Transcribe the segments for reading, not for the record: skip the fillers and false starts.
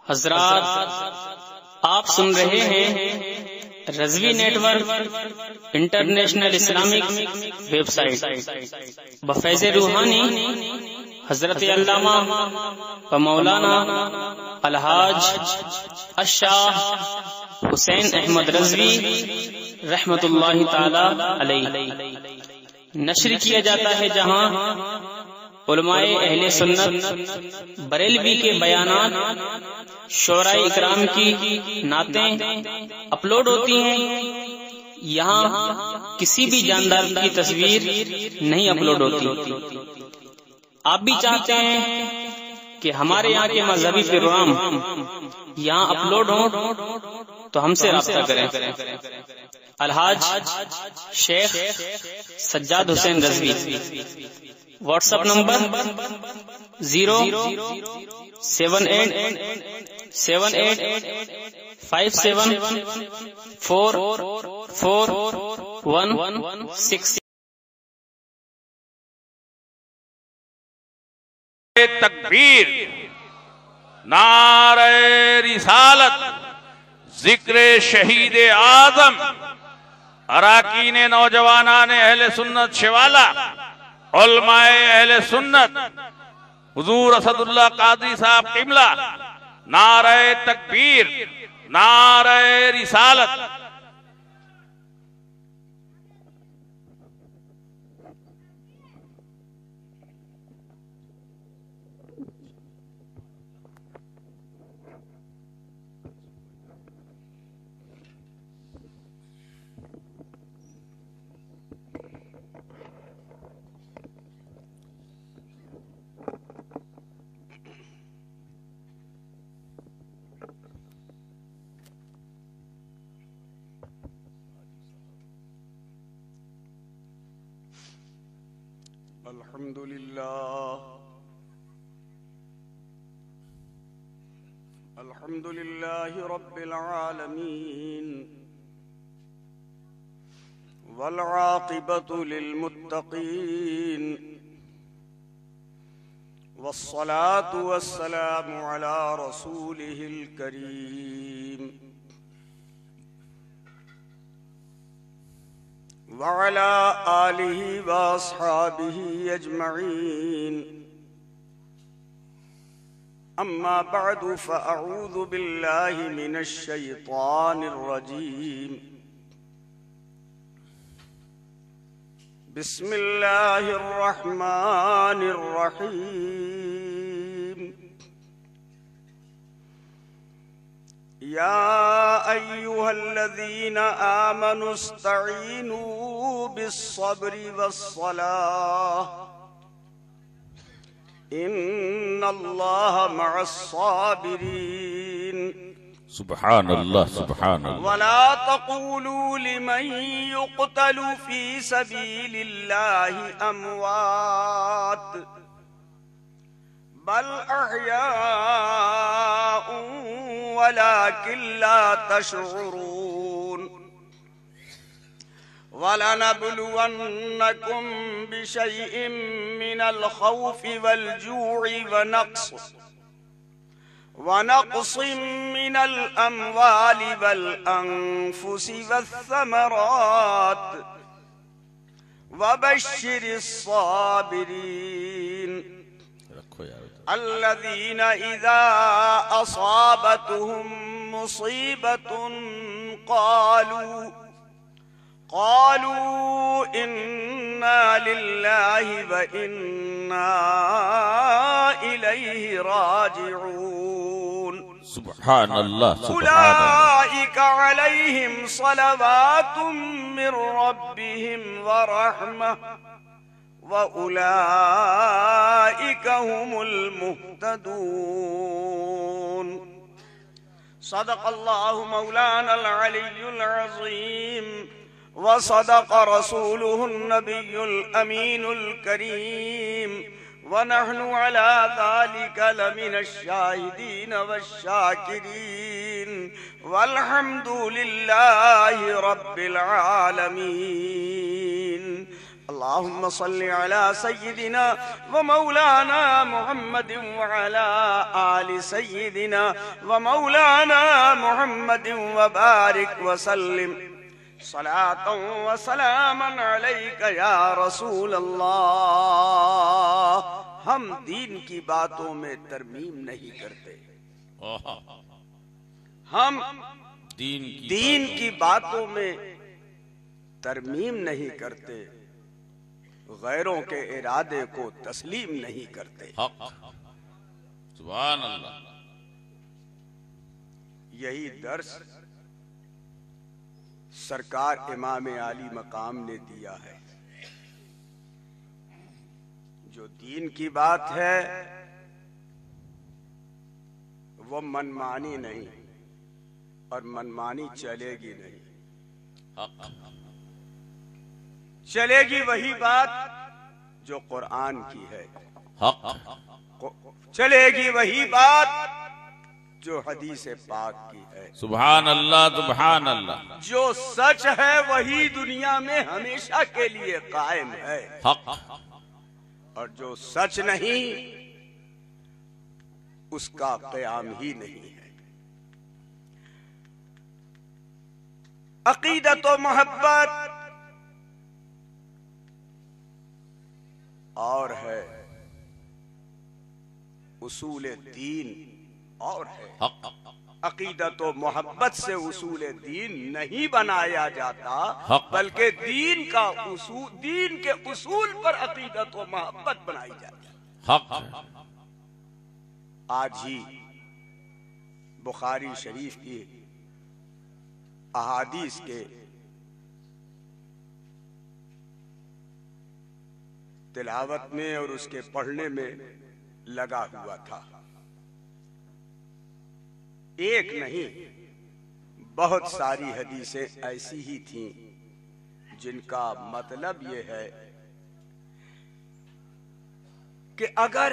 حضرات، آپ سن رہے ہیں Rizvi network international Islamic website بفیض روحانی حضرت علامہ و مولانا الحاج الشاہ حسین احمد رضوی رحمت اللہ تعالی علیہ نشر کیا جاتا ہے، جہاں علماء اہل سنت بریلوی کے بیانات، شعراء اکرام کی نعتیں اپلوڈ ہوتی ہیں۔ یہاں کسی بھی جاندار کی تصویر نہیں اپلوڈ ہوتی۔ آپ بھی چاہتے ہیں کہ ہمارے یہاں کے مذہبی پروگرام یہاں اپلوڈ ہوں تو ہم سے رابطہ کریں۔ الحاج شیخ سجاد حسین رضوی، واٹس ایپ نمبر 07878574416۔ تکبیر، نعرہ رسالت، ذکر شہید اعظم، اراکین نوجوانان اہل سنت شوالا، علماء اہل سنت، حضور اسد اللہ قادری صاحب قبلہ، نعرہ تکبیر، نعرہ رسالت۔ الحمد لله رب العالمين، والعاقبة للمتقين، والصلاة والسلام على رسوله الكريم وعلى آله وأصحابه أجمعين. أما بعد، فأعوذ بالله من الشيطان الرجيم. بسم الله الرحمن الرحيم. يا أيها الذين آمنوا استعينوا بالصبر والصلاة إن الله مع الصابرين. سبحان اللہ، سبحان اللہ. ولا تقولوا لمن يقتل في سبيل الله أموات بل أحياء ولكن لا تشعرون. وَلَنَبْلُوَنَّكُمْ بِشَيْءٍ مِّنَ الْخَوْفِ وَالْجُوعِ ونقص مِّنَ الْأَمْوَالِ وَالْأَنفُسِ وَالثَّمَرَاتِ وَبَشِّرِ الصَّابِرِينَ الَّذِينَ إِذَا أَصَابَتْهُم مُّصِيبَةٌ قالوا إنا لله وإنا إليه راجعون. سبحان اللہ، سبحان اللہ. أولئك عليهم صلوات من ربهم ورحمة وأولئك هم المهتدون. صدق الله مولانا العلي العظيم، وصدق رسوله النبي الأمين الكريم، ونحن على ذلك لمن الشاهدين والشاكرين، والحمد لله رب العالمين. اللهم صل على سيدنا ومولانا محمد وعلى آل سيدنا ومولانا محمد وبارك وسلم صلاة وسلاما عليك يا رسول اللہ. ہم دین کی باتوں میں ترمیم نہیں کرتے. ہم دین کی باتوں میں ترمیم نہیں کرتے. غیروں کے ارادے کو تسلیم نہیں کرتے. سبحان اللہ. یہی درس سرکار امام عالی مقام نے دیا ہے. جو دین کی بات ہے وہ منمانی نہیں اور منمانی چلے گی نہیں. چلے گی وہی بات جو قرآن کی ہے. چلے گی وہی بات جو حدیث پاک کی ہے. سبحان اللہ سبحان اللہ. جو سچ ہے وہی دنیا میں ہمیشہ کے لیے قائم ہے. حق. اور جو سچ نہیں اس کا قیام ہی نہیں ہے. عقیدت و محبت اور ہے، اصول دین اور ہے. عقیدت و محبت سے اصول دین نہیں بنایا جاتا بلکہ دین کے اصول پر عقیدت و محبت بنائی جاتی ہے. آج ہی بخاری شریف کی احادیث کے تلاوت میں اور اس کے پڑھنے میں لگا ہوا تھا. ایک نہیں بہت ساری حدیثیں ایسی ہی تھیں جن کا مطلب یہ ہے کہ اگر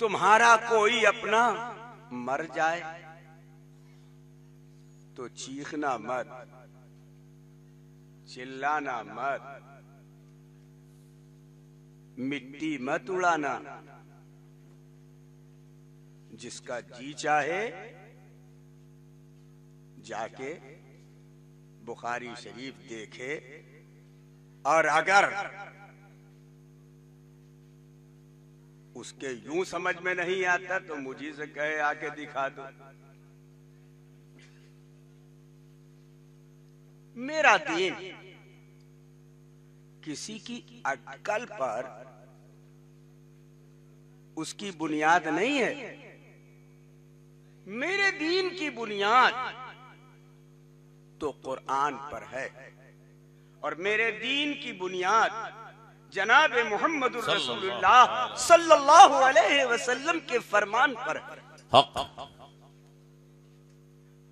تمہارا کوئی اپنا مر جائے تو چیخنا مت، چلانا مت، مٹی مت اڑانا. جس کا جی چاہے جا کے بخاری شریف دیکھے، اور اگر اس کے یوں سمجھ میں نہیں آتا تو مجھے سے کہے آ کے دکھا دو. میرا دین کسی کی عقل پر اس کی بنیاد نہیں ہے. میرے دین کی بنیاد تو قرآن پر ہے، اور میرے دین کی بنیاد جناب محمد رسول اللہ صلی اللہ علیہ وسلم کے فرمان پر ہے.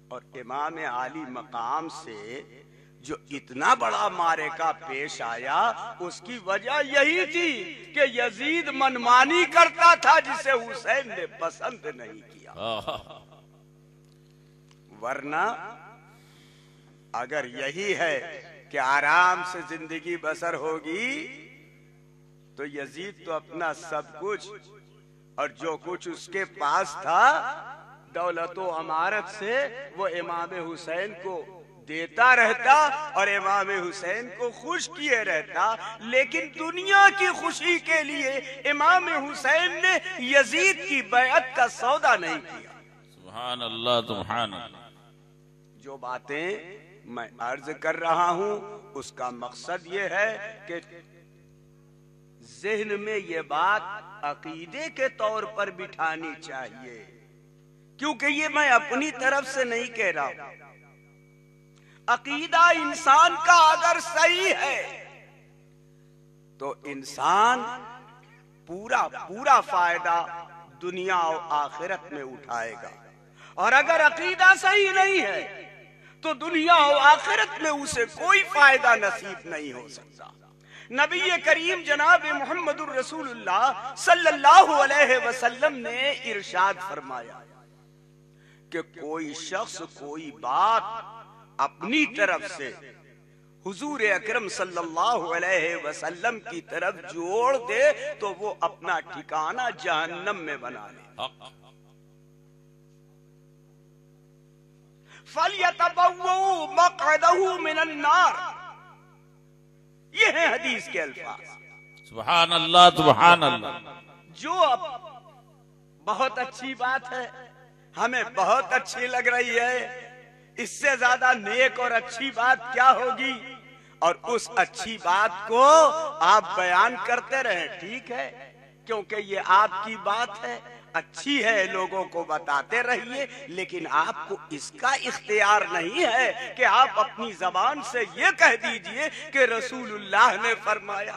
اور امام عالی مقام سے جو اتنا بڑا معرکہ پیش آیا اس کی وجہ یہی تھی کہ یزید منمانی کرتا تھا جسے حسین نے پسند نہیں کیا. ورنہ اگر یہی ہے کہ آرام سے زندگی بسر ہوگی تو یزید تو اپنا سب کچھ اور جو کچھ اس کے پاس تھا دولت و امارت سے وہ امام حسین کو دیتا رہتا اور امام حسین کو خوش کیے رہتا. لیکن دنیا کی خوشی کے لیے امام حسین نے یزید کی بیعت کا سودا نہیں کیا. سبحان اللہ سبحان اللہ. جو باتیں میں عرض کر رہا ہوں اس کا مقصد یہ ہے کہ ذہن میں یہ بات عقیدے کے طور پر بٹھانی چاہیے، کیونکہ یہ میں اپنی طرف سے نہیں کہہ رہا ہوں. عقیدہ انسان کا اگر صحیح ہے تو انسان پورا فائدہ دنیا اور آخرت میں اٹھائے گا، اور اگر عقیدہ صحیح نہیں ہے تو دنیا اور آخرت میں اسے کوئی فائدہ نصیب نہیں ہو سکتا. نبی کریم جناب محمد الرسول اللہ صلی اللہ علیہ وسلم نے ارشاد فرمایا کہ کوئی شخص کوئی بات اپنی طرف سے حضور اکرم صلی اللہ علیہ وسلم کی طرف جوڑ دے تو وہ اپنا ٹھکانہ جہنم میں بنا لے. فَلْيَتَبَوَّأْ مَقْعَدَهُ مِنَ النَّارِ. یہ ہیں حدیث کے الفاظ. سبحان اللہ سبحان اللہ. جو اب بہت اچھی بات ہے, ہمیں بہت اچھی لگ رہی ہے. اس سے زیادہ نیک اور اچھی بات کیا ہوگی؟ اور اس اچھی بات کو آپ بیان کرتے رہیں, ٹھیک ہے, کیونکہ یہ آپ کی بات ہے, اچھی ہے, لوگوں کو بتاتے رہیے. لیکن آپ کو اس کا اختیار نہیں ہے کہ آپ اپنی زبان سے یہ کہہ دیجئے کہ رسول اللہ نے فرمایا.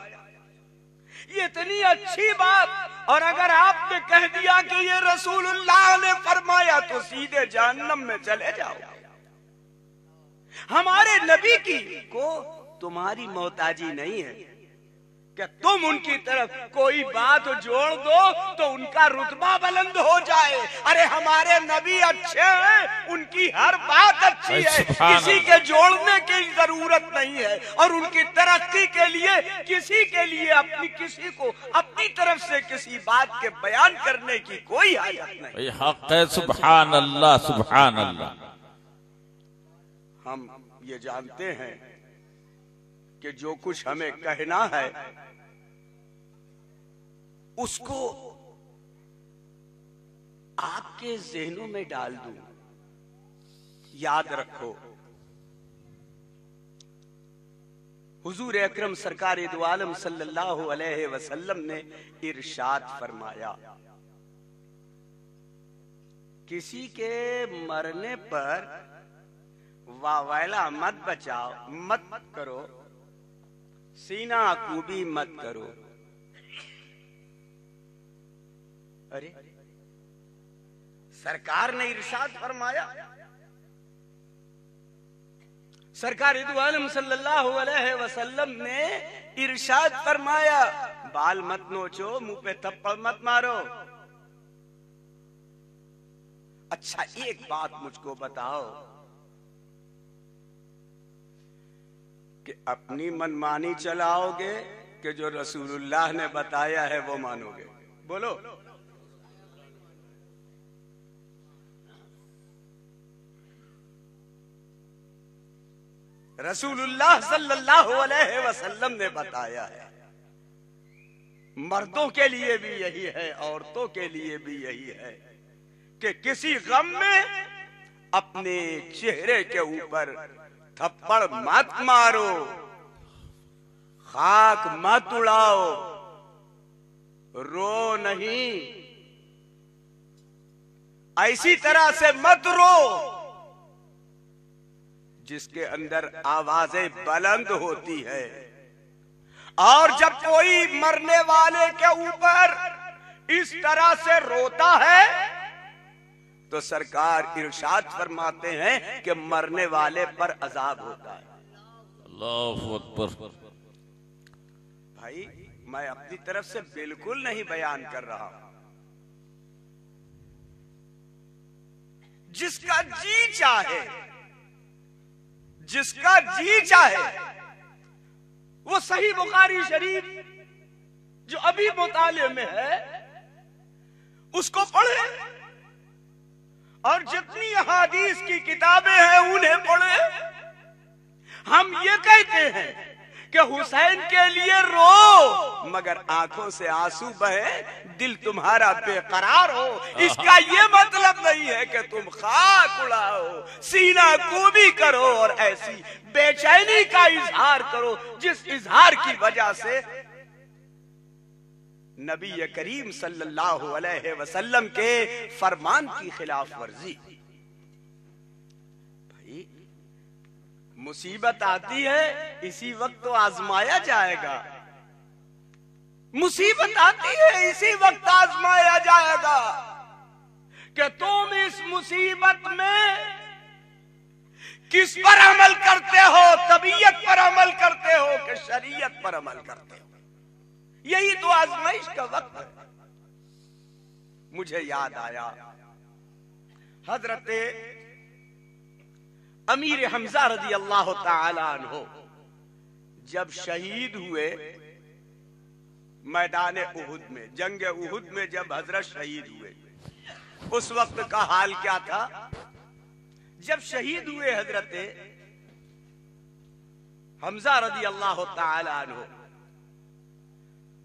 یہ اتنی اچھی بات, اور اگر آپ نے کہہ دیا کہ یہ رسول اللہ نے فرمایا تو سیدھے جہنم میں چلے جاؤ. ہمارے نبی کی کو تمہاری محتاجی نہیں ہے کہ تم ان کی طرف کوئی بات جوڑ دو تو ان کا رتبہ بلند ہو جائے. ارے ہمارے نبی اچھے ہیں, ان کی ہر بات اچھی ہے, کسی کے جوڑنے کی ضرورت نہیں ہے, اور ان کی ترقی کے لیے کسی کے لیے کسی کو اپنی طرف سے کسی بات کے بیان کرنے کی کوئی حاجت نہیں. حق ہے. سبحان اللہ سبحان اللہ. ہم یہ جانتے ہیں کہ جو کچھ ہمیں کہنا ہے اس کو آپ کے ذہنوں میں ڈال دوں. یاد رکھو, حضور اکرم سرکار دو عالم صلی اللہ علیہ وسلم نے ارشاد فرمایا, کسی کے مرنے پر واویلا مت بچاؤ, مت کرو, سینہ کوبی مت کرو. ارے سرکار نے ارشاد فرمایا, سرکار دو عالم صلی اللہ علیہ وسلم نے ارشاد فرمایا, بال مت نوچو, منہ پہ تھپڑ مت مارو. اچھا ایک بات مجھ کو بتاؤ کہ اپنی منمانی چلاؤ گے کہ جو رسول اللہ نے بتایا ہے وہ مانو گے؟ بولو. رسول اللہ صلی اللہ علیہ وسلم نے بتایا ہے, مردوں کے لیے بھی یہی ہے, عورتوں کے لیے بھی یہی ہے کہ کسی غم میں اپنے چہرے کے اوپر تھپڑ مت مارو, خاک مت اڑاؤ, رو نہیں, ایسی طرح سے مت رو جس کے اندر آوازیں بلند ہوتی ہے. اور جب کوئی مرنے والے کے اوپر اس طرح سے روتا ہے تو سرکار ارشاد فرماتے ہیں کہ مرنے والے پر عذاب ہوتا ہے. اللہ اکبر. بھائی میں اپنی طرف سے بالکل نہیں بیان کر رہا, جس کا جی چاہے, جس کا جی چاہے وہ صحیح بخاری شریف جو ابھی مطالعے میں ہے اس کو پڑھے, اور جتنی احادیث کی کتابیں ہیں انہیں پڑھے. ہم یہ کہتے ہیں کہ حسین کے لیے رو مگر آنکھوں سے آنسو بہے, دل تمہارا بے قرار ہو. اس کا یہ مطلب نہیں ہے کہ تم خاک اڑاؤ, سینہ کوبی کرو اور ایسی بے چینی کا اظہار کرو جس اظہار کی وجہ سے نبی کریم صلی اللہ علیہ وسلم کے فرمان کی خلاف ورزی. بھائی مصیبت آتی ہے اسی وقت تو آزمایا جائے گا, مصیبت آتی ہے اسی وقت آزمایا جائے گا کہ تم اس مصیبت میں کس پر عمل کرتے ہو, طبیعت پر عمل کرتے ہو کہ شریعت پر عمل کرتے ہو. یہی تو آزمائش کا وقت ہے. مجھے یاد آیا حضرت امیر حمزہ رضی اللہ تعالی عنہ جب شہید ہوئے میدان احد میں، جنگ احد میں جب حضرت شہید ہوئے، اس وقت کا حال کیا تھا؟ جب شہید ہوئے حضرت حمزہ رضی اللہ تعالی عنہ،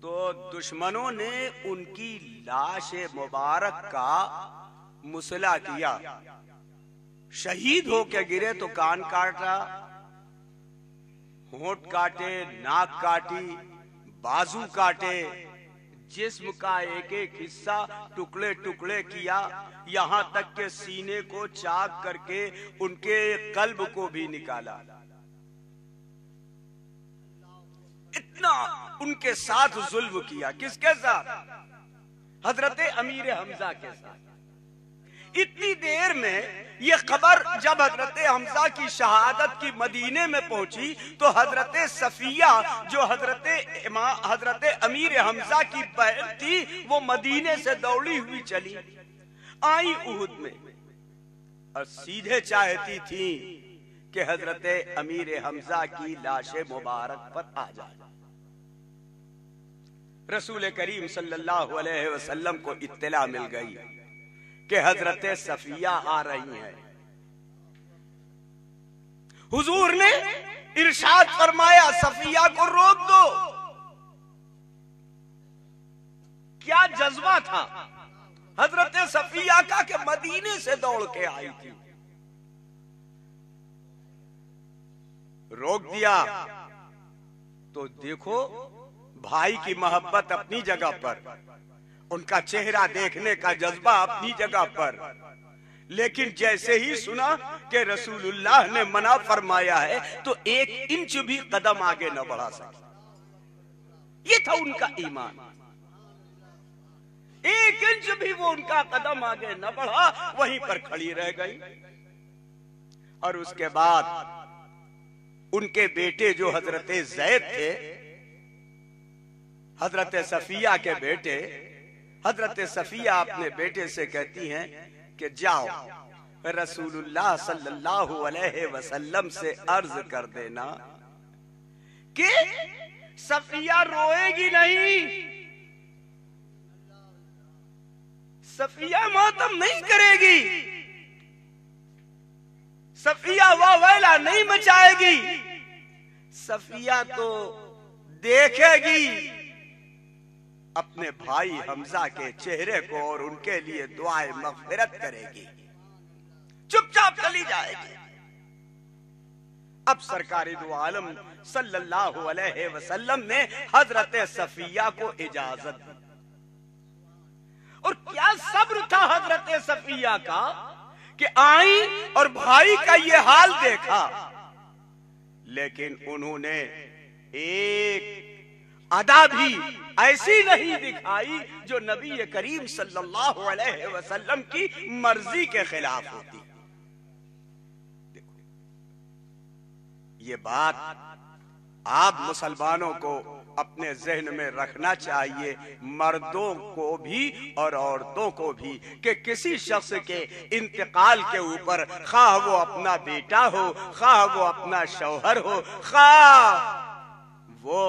تو دشمنوں نے ان کی لاش مبارک کا مسئلہ کیا. شہید ہو کے گرے تو کان کاٹا، ہونٹ کاٹے، ناک کاٹی، بازو کاٹے، جسم کا ایک ایک حصہ ٹکڑے ٹکڑے کیا، یہاں تک کہ سینے کو چاک کر کے ان کے قلب کو بھی نکالا. اتنا ان کے ساتھ ظلم کیا. کس کے ساتھ؟ حضرت امیر حمزہ کے ساتھ. اتنی دیر میں یہ خبر جب حضرت حمزہ کی شہادت کی مدینے میں پہنچی تو حضرت صفیہ جو حضرت امیر حمزہ کی بہن تھی وہ مدینے سے دوڑی ہوئی چلی آئی احد میں، اور سیدھے چاہتی تھی کہ حضرت امیر حمزہ کی لاش مبارک پر آ جائے. رسول کریم صلی اللہ علیہ وسلم کو اطلاع مل گئی کہ حضرت صفیہ آ رہی ہیں. حضور نے ارشاد فرمایا صفیہ کو روک دو. کیا جذبہ تھا حضرت صفیہ کا کہ مدینے سے دوڑ کے آئی تھی. روک دیا تو دیکھو بھائی کی محبت اپنی جگہ پر، ان کا چہرہ دیکھنے کا جذبہ اپنی جگہ پر، لیکن جیسے ہی سنا کہ رسول اللہ نے منع فرمایا ہے تو 1 انچ بھی قدم آگے نہ بڑھا سکے. یہ تھا ان کا ایمان. 1 انچ بھی وہ ان کا قدم آگے نہ بڑھا، وہیں پر کھڑی رہ گئی. اور اس کے بعد ان کے بیٹے جو حضرت زید تھے، حضرت صفیہ کے بیٹے، حضرت صفیہ اپنے بیٹے سے کہتی ہیں کہ جاؤ رسول اللہ صلی اللہ علیہ وسلم سے عرض کر دینا کہ صفیہ روئے گی نہیں، صفیہ ماتم نہیں کرے گی، صفیہ واویلا نہیں مچائے گی، صفیہ تو دیکھے گی اپنے بھائی حمزہ کے چہرے کو اور ان کے لیے دعائے مغفرت کرے گی، چپ چاپ چلی جائے گی. اب سرکار دو عالم صلی اللہ علیہ وسلم نے حضرت صفیہ کو اجازت دی. اور کیا صبر تھا حضرت صفیہ کا کہ آئیں اور بھائی کا یہ حال دیکھا، لیکن انہوں نے ایک ادا بھی ایسی نہیں دکھائی جو نبی کریم صلی اللہ علیہ وسلم کی مرضی کے خلاف ہوتی. یہ بات آپ مسلمانوں کو اپنے ذہن میں رکھنا چاہیے، مردوں کو بھی اور عورتوں کو بھی، کہ کسی شخص کے انتقال کے اوپر خواہ وہ اپنا بیٹا ہو، خواہ وہ اپنا شوہر ہو، خواہ وہ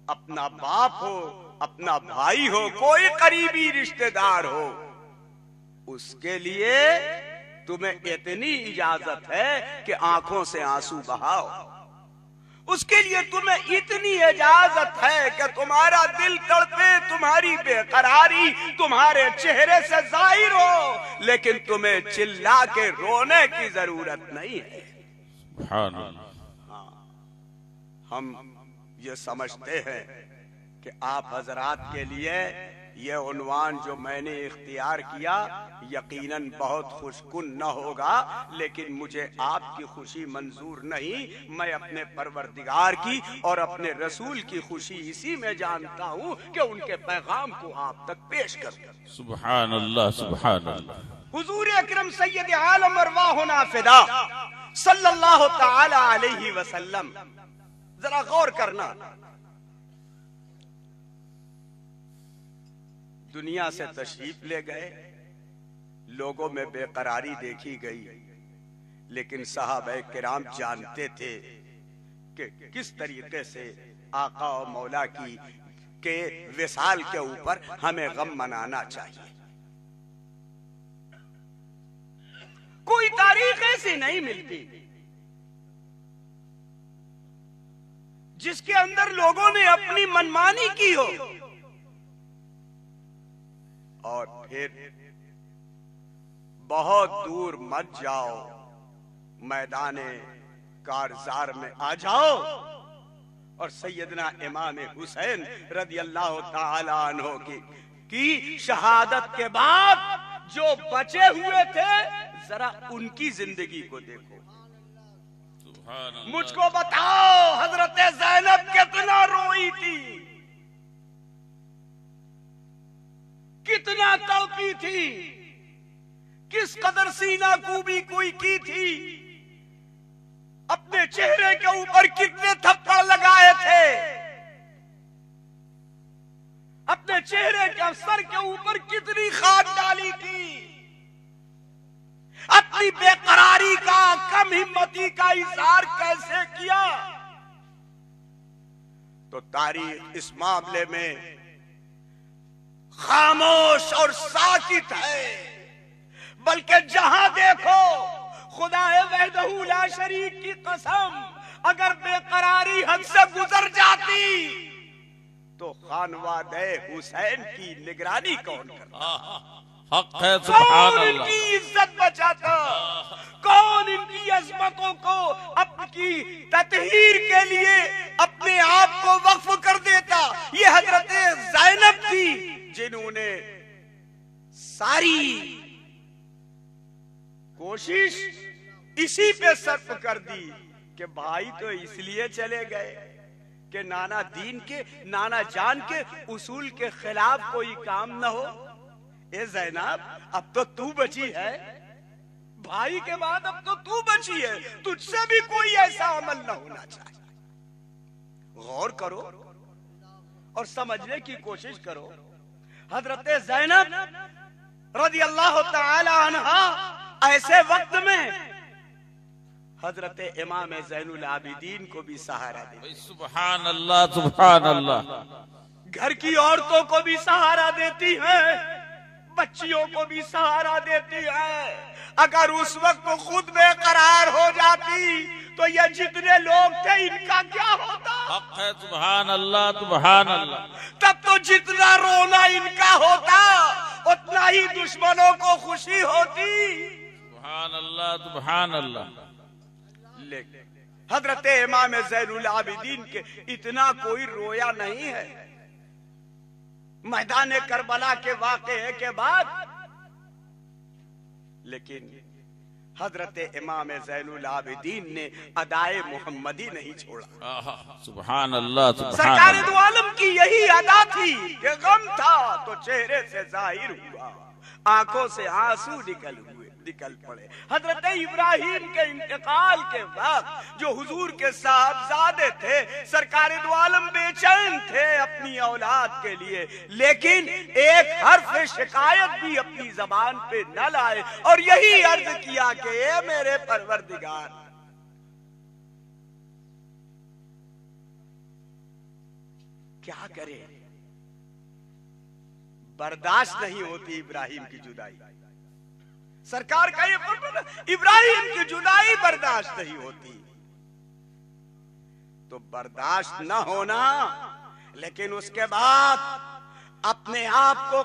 اپنا باپ ہو، اپنا بھائی ہو، کوئی قریبی رشتہ دار ہو، اس کے لیے تمہیں اتنی اجازت ہے کہ آنکھوں سے آنسو بہاؤ. اس کے لیے تمہیں اتنی اجازت ہے کہ تمہارا دل تڑپے، تمہاری بے قراری تمہارے چہرے سے ظاہر ہو، لیکن تمہیں چلا کے رونے کی ضرورت نہیں ہے. سبحان اللہ. ہم یہ سمجھتے ہیں کہ آپ حضرات کے لیے یہ عنوان جو میں نے اختیار کیا یقیناً بہت خوش کن نہ ہوگا، لیکن مجھے آپ کی خوشی منظور نہیں. میں اپنے پروردگار کی اور اپنے رسول کی خوشی اسی میں جانتا ہوں کہ ان کے پیغام کو آپ تک پیش کروں. سبحان اللہ سبحان اللہ. حضور اکرم سید عالم ارواحنا فدا صلی اللہ تعالی علیہ وسلم، ذرا غور کرنا، دنیا سے تشریف لے گئے، لوگوں میں بے قراری دیکھی گئی، لیکن صحابہ کرام جانتے تھے کہ کس طریقے سے آقا و مولا کی کے وصال کے اوپر ہمیں غم منانا چاہیے. کوئی تاریخ ایسی نہیں ملتی جس کے اندر لوگوں نے اپنی منمانی کی ہو اور پھر بہت دور مت جاؤ، میدان کارزار میں آ جاؤ اور سیدنا امام حسین رضی اللہ تعالی عنہ کی شہادت کے بعد جو بچے ہوئے تھے ذرا ان کی زندگی کو دیکھو. مجھ کو بتاؤ حضرت زینب کتنا روئی تھی، کتنا تڑپی تھی، کس قدر سینہ کوبی کوئی کی تھی، اپنے چہرے کے اوپر کتنے تھپڑ لگائے تھے، اپنے چہرے کے سر کے اوپر کتنی خاک ڈالی تھی، اپنی بے قراری کا، کم ہمتی کا اظہار کیسے کیا. تو تاریخ اس معاملے میں خاموش اور ساکت ہے، بلکہ جہاں دیکھو خدا وحدہ لا شریک کی قسم اگر بے قراری حد سے گزر جاتی تو خانوادہ حسین کی نگرانی کون کرتا؟ حق ہے سبحان کون ان اللہ. کی عزت بچاتا؟ کون ان کی عظمتوں کو اپنی تطہیر کے لیے اپنے آپ کو وقف کر دیتا؟ یہ حضرت زینب تھی جنہوں نے ساری کوشش اسی پہ صرف کر دی کہ بھائی تو اس لیے چلے گئے کہ نانا دین کے، نانا جان کے اصول کے خلاف کوئی کام نہ ہو. اے زینب اب تو بچی ہے، بھائی کے بعد اب تو بچی ہے، تجھ سے بھی کوئی ایسا عمل نہ ہونا چاہیے. غور کرو اور سمجھنے کی کوشش کرو. حضرت زینب رضی اللہ تعالی عنہا ایسے وقت میں حضرت امام زین العابدین کو بھی سہارا دے، سبحان اللہ سبحان اللہ. گھر کی عورتوں کو بھی سہارا دیتی ہے، بچیوں کو بھی سہارا دیتی ہے. اگر اس وقت خود بے قرار ہو جاتی تو یہ جتنے لوگ تھے ان کا کیا ہوتا؟ حق ہے سبحان اللہ سبحان اللہ. تب تو جتنا رونا ان کا ہوتا اتنا ہی دشمنوں کو خوشی ہوتی. سبحان اللہ سبحان اللہ. لیکن حضرت امام زین العابدین کے اتنا کوئی رویا نہیں ہے. میدان کربلا کے واقعے کے بعد لیکن حضرت امام زین العابدین نے ادائے محمدی نہیں چھوڑا. سبحان اللہ سبحان سرکار اللہ. دو عالم کی یہی ادا تھی کہ غم تھا تو چہرے سے ظاہر ہوا، آنکھوں سے آنسو نکل پڑے. حضرت ابراہیم کے انتقال کے وقت جو حضور کے صاحبزادے تھے سرکار دو عالم بے چین تھے اپنی اولاد کے لیے، لیکن ایک حرف شکایت بھی اپنی زبان پہ نہ لائے اور یہی عرض کیا کہ اے میرے پروردگار کیا کرے، برداشت نہیں ہوتی ابراہیم کی جدائی. سرکار کا یہ فرمان ابراہیم کی جدائی برداشت نہیں ہوتی. تو برداشت نہ ہونا لیکن اس کے بعد اپنے آپ کو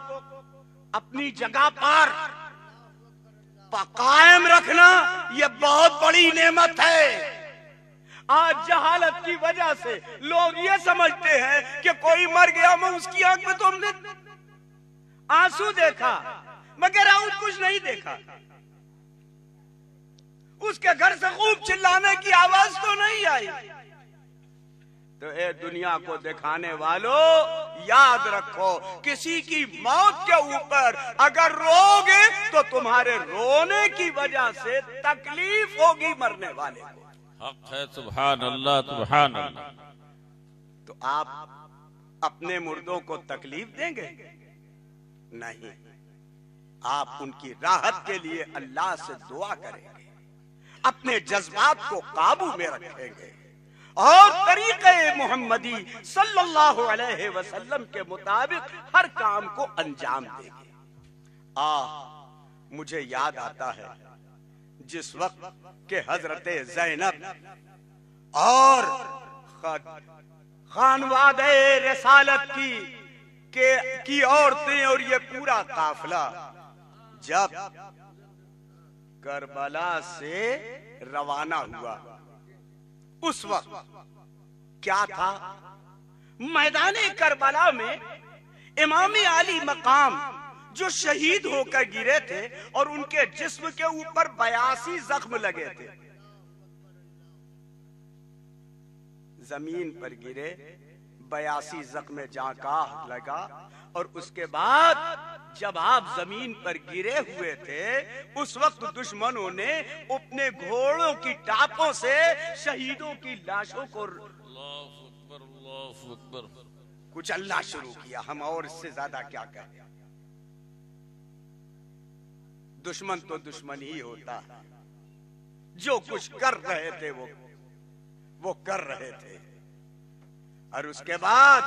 اپنی جگہ پر قائم رکھنا یہ بہت بڑی نعمت ہے. آج جہالت کی وجہ سے لوگ یہ سمجھتے ہیں کہ کوئی مر گیا میں اس کی آنکھ میں تو ہم نے آنسو دیکھا مگر اور کچھ نہیں دیکھا، اس کے گھر سے خوب چلانے کی آواز تو نہیں آئی. تو اے دنیا کو دکھانے والوں یاد رکھو کسی کی موت کے اوپر اگر رو گے تو تمہارے رونے کی وجہ سے تکلیف ہوگی مرنے والے کو. حق ہے سبحان اللہ سبحان اللہ. تو آپ اپنے مردوں کو تکلیف دیں گے؟ نہیں. آپ ان کی راحت کے لیے اللہ سے دعا کریں گے، اپنے جذبات کو قابو میں رکھیں گے اور طریقے محمدی صلی اللہ علیہ وسلم کے مطابق ہر کام کو انجام دیں گے۔ مجھے یاد آتا ہے جس وقت کہ حضرت زینب اور خانوادہ رسالت کی عورتیں اور یہ پورا قافلہ جب کربلا سے روانہ ہوا، اس وقت کیا تھا؟ میدان کربلا میں امام علی مقام جو شہید ہو کر گرے تھے اور ان کے جسم کے اوپر 82 زخم لگے تھے، زمین پر گرے، 82 زخم جاں کا لگا، اور اس کے بعد جب آپ زمین پر گرے ہوئے تھے اس وقت دشمنوں نے اپنے گھوڑوں کی ٹاپوں سے شہیدوں کی لاشوں کو کچلنا شروع کیا۔ ہم اور اس سے زیادہ کیا کہیں؟ دشمن تو دشمن ہی ہوتا ہے، جو کچھ کر رہے تھے وہ کر رہے تھے، اور اس کے بعد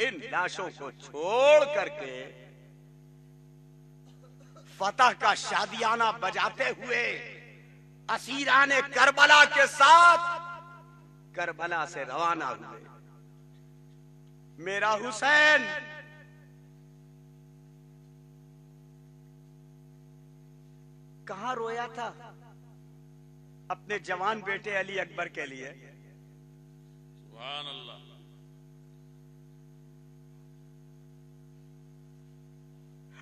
ان لاشوں کو چھوڑ کر کے فتح کا شادیانہ بجاتے ہوئے اسیران کربلا کے ساتھ کربلا سے روانہ ہوئے۔ میرا حسین کہاں رویا تھا؟ اپنے جوان بیٹے علی اکبر کے لیے۔ سبحان اللہ۔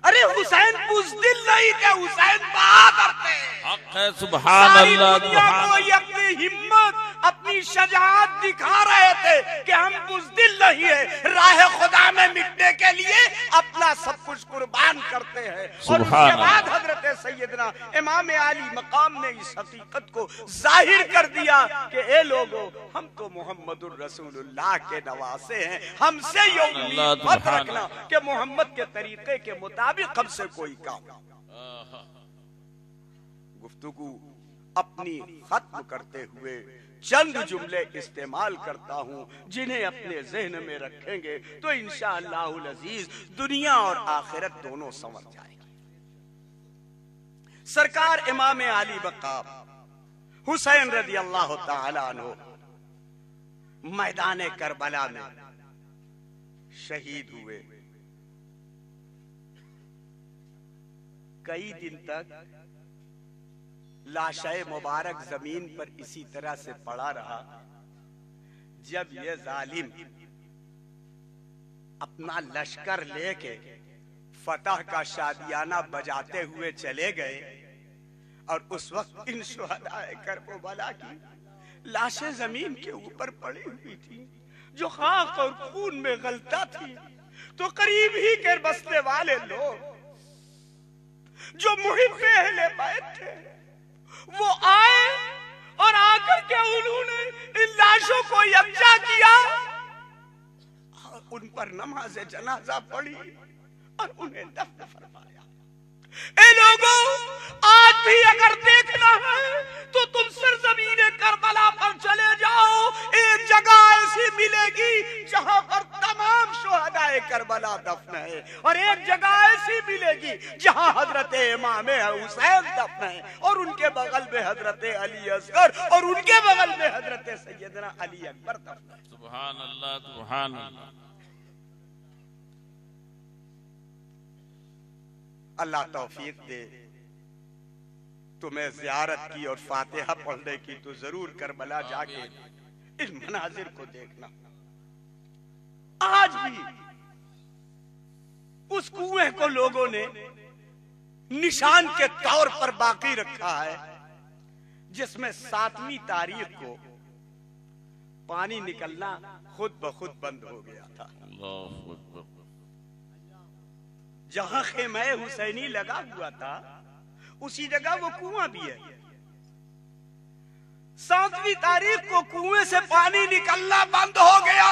ارے حسین بزدل نہیں تھے، حسین بہادر تھے۔ حق ہے، سبحان اللہ، سبحان اللہ۔ یہ اپنی ہمت، اپنی شجاعت دکھا رہے تھے کہ ہم بزدل نہیں ہیں، راہ خدا میں مٹنے کے لیے اپنا سب کچھ قربان کرتے ہیں۔ اور اس کے بعد حضرت سیدنا امام علی مقام نے اس حقیقت کو ظاہر کر دیا کہ اے لوگو، ہم تو محمد الرسول اللہ کے نواسے ہیں، ہم سے یہ امید مت رکھنا کہ محمد کے طریقے کے مطابق ہم سے کوئی کام۔ گفتگو اپنی ختم کرتے ہوئے چند جملے استعمال کرتا ہوں جنہیں اپنے ذہن میں رکھیں گے تو انشاءاللہ العزیز دنیا اور آخرت دونوں سنور جائے گی۔ سرکار امام علی مقام حسین رضی اللہ تعالی عنہ میدان کربلا میں شہید ہوئے۔ کئی دن تک لاشِ مبارک زمین پر اسی طرح سے پڑا رہا۔ جب یہ ظالم اپنا لشکر لے کے فتح کا شادیانہ بجاتے ہوئے چلے گئے اور اس وقت ان شہداء کربلا کی لاشیں زمین کے اوپر پڑی ہوئی تھی جو خاک اور خون میں غلطہ تھی، تو قریب ہی کے بسنے والے لوگ جو محب اہل بیت تھے وہ آئے اور آ کر کے انہوں نے ان لاشوں کو یکجا کیا اور ان پر نماز جنازہ پڑھی اور انہیں دفن فرمایا۔ اے لوگوں، آج بھی اگر دیکھنا ہے تو تم سرزمین کربلا پر چلے جاؤ، ایک جگہ ایسی ملے گی جہاں پر تمام شہداء کربلا دفن ہے، اور ایک جگہ ایسی ملے گی جہاں حضرت امام حسین دفن ہے، اور ان کے بغل میں حضرت علی اصغر، اور ان کے بغل میں حضرت سیدنا علی اکبر دفن ہے۔ سبحان اللہ، سبحان اللہ۔ اللہ توفیق دے تمہیں زیارت کی اور فاتحہ پڑھنے کی تو ضرور کربلا جا کے ان مناظر کو دیکھنا۔ آج بھی اس کنویں کو لوگوں نے نشان کے طور پر باقی رکھا ہے جس میں 7ویں تاریخ کو پانی نکلنا خود بخود بند ہو گیا تھا۔ اللہ اکبر۔ جہاں خیمہ حسینی لگا ہوا تھا اسی جگہ وہ کنواں بھی ہے۔ 7ویں تاریخ کو کنویں سے پانی نکلنا بند ہو گیا۔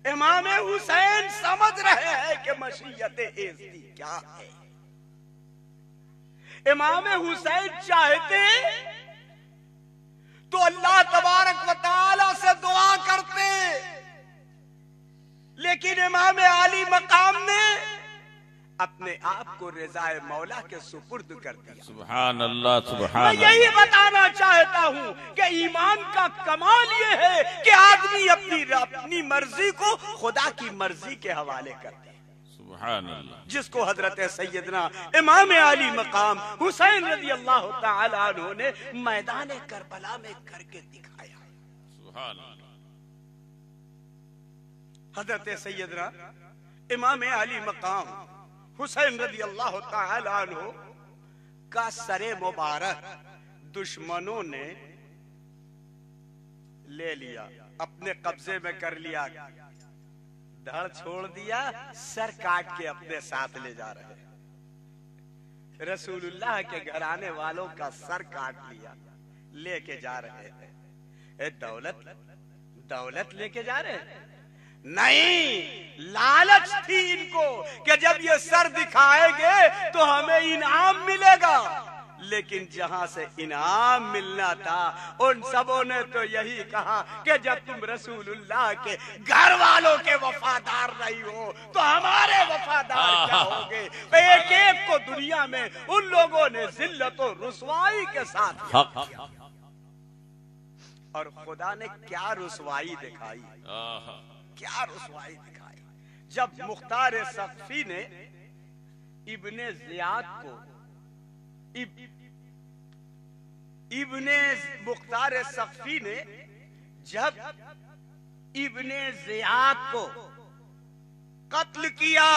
امام حسین سمجھ رہے ہیں کہ مشیت ایزدی کیا ہے۔ امام حسین چاہتے تو تو اللہ تبارک و تعالی سے دعا کرتے، لیکن امام عالی مقام نے اپنے آپ کو رضائے مولا کے سپرد کر دیا۔ سبحان اللہ میں سبحان یہی اللہ۔ بتانا چاہتا ہوں کہ ایمان کا کمال یہ ہے کہ آدمی اپنی مرضی کو خدا کی مرضی کے حوالے کر دے، سبحان اللہ۔ جس کو حضرت سیدنا امام علی مقام حسین رضی اللہ تعالی عنہ نے میدان کربلا میں کر کے دکھایا۔ سبحان اللہ۔ حضرت سیدنا امام علی مقام حسین رضی اللہ تعالی عنہ کا سر مبارک دشمنوں نے لے لیا، اپنے قبضے میں کر لیا، دھڑ چھوڑ دیا، سر کاٹ کے اپنے ساتھ لے جا رہے ہیں۔ رسول اللہ کے گھرانے والوں کا سر کاٹ لیا، لے کے جا رہے ہیں۔ اے دولت لے کے جا رہے ہیں؟ نہیں، لالچ تھی ان کو کہ جب یہ سر دکھائیں گے تو ہمیں انعام ملے گا، لیکن جہاں سے انعام ملنا تھا ان سبوں نے تو یہی کہا کہ جب تم رسول اللہ کے گھر والوں کے وفادار نہیں ہو تو ہمارے وفادار کیا ہوگے؟ ایک ایک کو دنیا میں ان لوگوں نے ذلت و رسوائی کے ساتھ حق۔ اور خدا نے کیا رسوائی دکھائی، آہا۔ کیا رسوائی دکھائی، جب مختار سقفی نے ابن زیاد کو ابن مختار سقفی نے جب ابن زیاد کو قتل کیا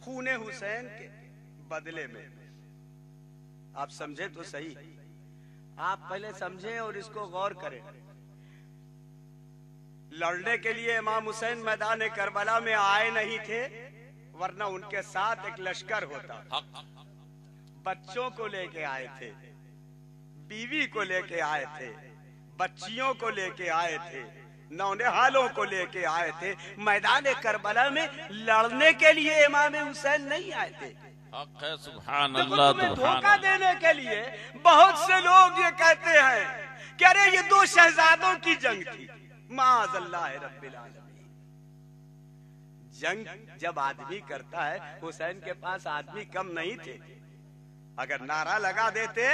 خون حسین کے بدلے میں، آپ سمجھے تو صحیح، آپ پہلے سمجھیں اور اس کو غور کریں۔ لڑنے کے لیے امام حسین میدان کربلا میں آئے نہیں تھے، ورنہ ان کے ساتھ ایک لشکر ہوتا، بچوں کو لے کے آئے تھے، بیوی کو لے کے آئے تھے، بچیوں کو لے کے آئے تھے، نونہالوں کو لے کے آئے تھے۔ میدان کربلا میں لڑنے کے لیے امام حسین نہیں آئے تھے، حق ہے۔ سبحان اللہ تمہیں سبحان دھوکہ اللہ۔ دینے کے لیے بہت سے لوگ یہ کہتے ہیں کہ ارے یہ دو شہزادوں کی جنگ تھی، معاذ اللہ رب العالمین۔ جنگ جب آدمی کرتا ہے، حسین کے پاس آدمی کم نہیں تھے، اگر نعرہ لگا دیتے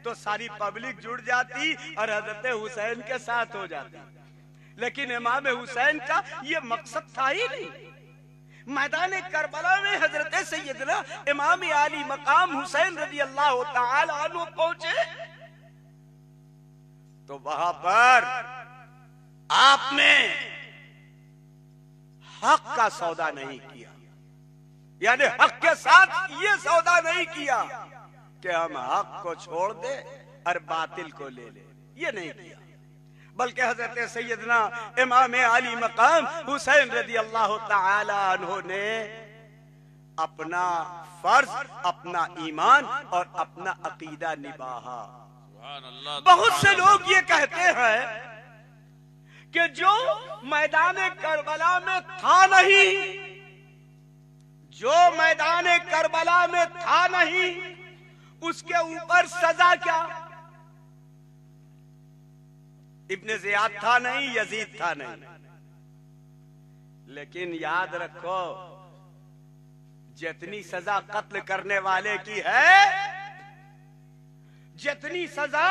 تو ساری پبلک جڑ جاتی اور حضرت حسین کے ساتھ ہو جاتی، لیکن امام حسین کا یہ مقصد تھا ہی نہیں۔ میدان کربلا میں حضرت سیدنا امام علی مقام حسین رضی اللہ تعالی عنہ پہنچے تو وہاں پر آپ نے حق کا سودا نہیں کیا، یعنی حق کے ساتھ یہ سودا نہیں کیا کہ ہم حق کو چھوڑ دیں اور باطل کو لے لیں، یہ نہیں کیا، بلکہ حضرت سیدنا امام علی مقام حسین رضی اللہ تعالی عنہ نے اپنا فرض، اپنا ایمان اور اپنا عقیدہ نبھایا۔ سبحان اللہ۔ بہت سے لوگ یہ کہتے ہیں کہ جو میدان کربلا میں تھا نہیں، جو میدان کربلا میں تھا نہیں، اس کے اوپر سزا کیا؟ ابن زیاد تھا نہیں، یزید تھا نہیں، لیکن یاد رکھو جتنی سزا قتل کرنے والے کی ہے، جتنی سزا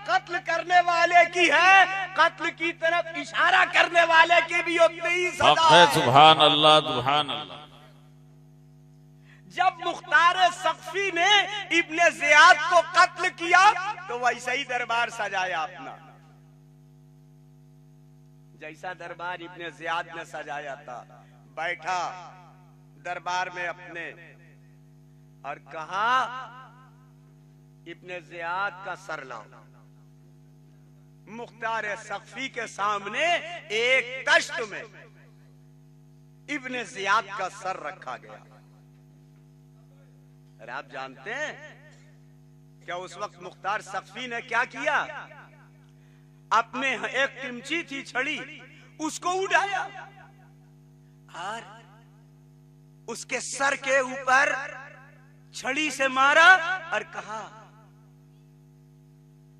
قتل کرنے والے کی ہے، قتل کی طرف اشارہ کرنے والے کی بھی اتنی ہی حق سزا ہے۔ ہے۔ سبحان اللہ سبحان اللہ۔ جب مختار سقفی نے ابن زیاد کو قتل کیا تو ویسا ہی دربار سجایا اپنا، جیسا دربار ابن زیاد نے سجایا تھا، بیٹھا دربار میں اپنے اور کہا ابن زیاد کا سر لاؤ۔ مختار سقفی کے سامنے ایک تشت میں ابن زیاد کا سر رکھا گیا۔ اور آپ جانتے ہیں کیا اس وقت مختار سقفی نے کیا کیا؟ اپنے ایک قمچی تھی چھڑی، اس کو اٹھایا اور اس کے سر کے اوپر چھڑی سے مارا اور کہا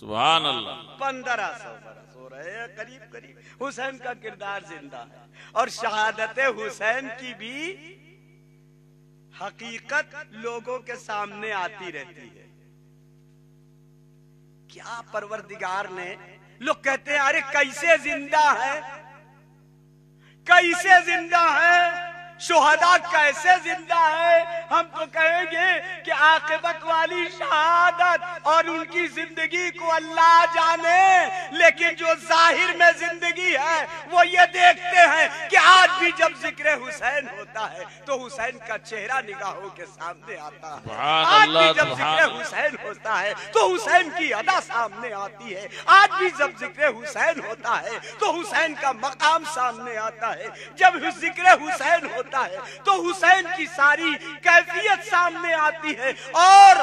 سبحان اللہ 1500 برس ہو رہے ہیں قریب قریب حسین کا کردار زندہ ہے، اور شہادت حسین کی بھی حقیقت لوگوں کے سامنے آتی رہتی ہے۔ کیا پروردگار نے، لوگ کہتے ہیں ارے کیسے زندہ ہے، کیسے زندہ ہے، شہداء کیسے زندہ ہے؟ ہم تو کہیں گے کہ عاقبت والی شہادت اور ان کی زندگی کو اللہ جانے، لیکن جو ظاہر میں زندگی ہے وہ یہ دیکھتے ہیں کہ آج بھی جب ذکر حسین ہوتا ہے تو حسین کا چہرہ نگاہوں کے سامنے آتا ہے، آج بھی جب ذکر حسین ہوتا ہے تو حسین کی ادا سامنے آتی ہے، آج بھی جب ذکر حسین ہوتا ہے تو حسین کا مقام سامنے آتا ہے، جب ذکر حسین ہوتا ہے تو حسین کی ساری کیفیت سامنے آتی ہے، اور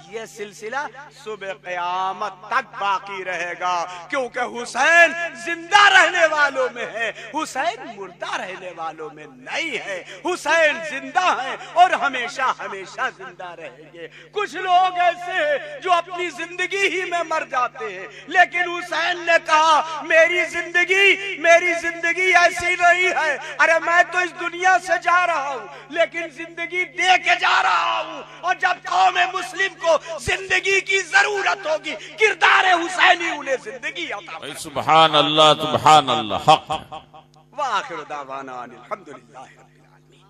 یہ سلسلہ صبح قیامت تک باقی رہے گا، کیونکہ حسین زندہ رہنے والوں میں ہے، حسین مردہ رہنے والوں میں نہیں ہے، حسین زندہ ہے اور ہمیشہ ہمیشہ زندہ رہیں گے۔ کچھ لوگ ایسے ہیں جو اپنی زندگی ہی میں مر جاتے ہیں، لیکن حسین نے کہا میری زندگی ایسی نہیں ہے، ارے میں تو اس دنیا سے جا رہا ہوں لیکن زندگی دے کے جا رہا ہوں، اور جب قوم مسلم کو زندگی کی ضرورت ہوگی کردار حسینی انہیں زندگی عطا فرمائے۔ سبحان اللہ سبحان اللہ حق۔ وآخر دعوانا الحمدللہ رب العالمین۔